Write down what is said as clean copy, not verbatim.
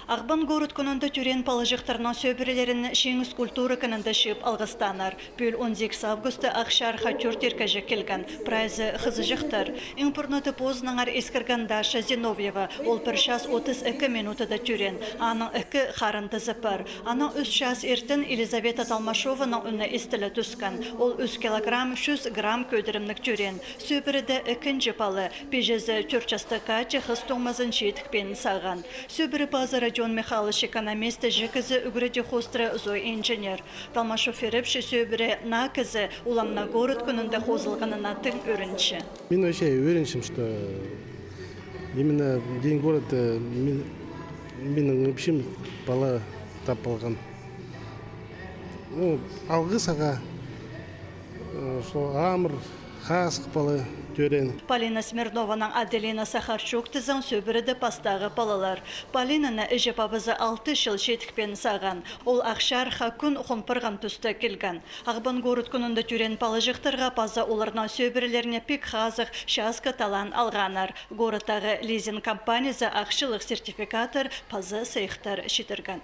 Ағбан город күнінде түрен палыжықтарынан сөбірелерін шеңіз культура күнінде шып алғыстанар. Бөл 18 августы ақшар хатюр теркәжі келген. Прайзы қызы жықтыр. Импорнаты познаңар ескірген Даша Зиновьева. Ол 1 час 32 минутыда түрен. Аның 2 қарынды зіпір. Аның 3 час ертін Елизавета Талмашованың үні істілі түскен. Ол 3 килограмм 100 грамм көдірімнік түрен. Сөбіріді 2-нчі палы. Пежезі 4 жасты качы қыз тоңмазын жетікпен саған. Сөбірі базары John Михайлович экономист жекізі үгіреді хостры зой инженер. Талмашов еріпші сөбірі на кізі уламна город күнінде хозылғанына тың өрінші. Мен вообще увереншім, что именно день города менің общем бала тапалған. Алғы саға, что амыр, қасық бала түрен. Полина Смирнованың Аделина Сахарчук тізін сөбіріді пастағы балалар. Полинаны үжі бабызы 6 жыл жетікпен саған. Ол ақшар хакун ұқынпырған түсті келген. Ағбан город күнінде түрен палыжықтырға паза оларына сөбірлеріне пек қазық шасқы талан алғанар. Городтағы лизинг компаниясы ақшылық сертификатыр пазы сейқтар шетірген.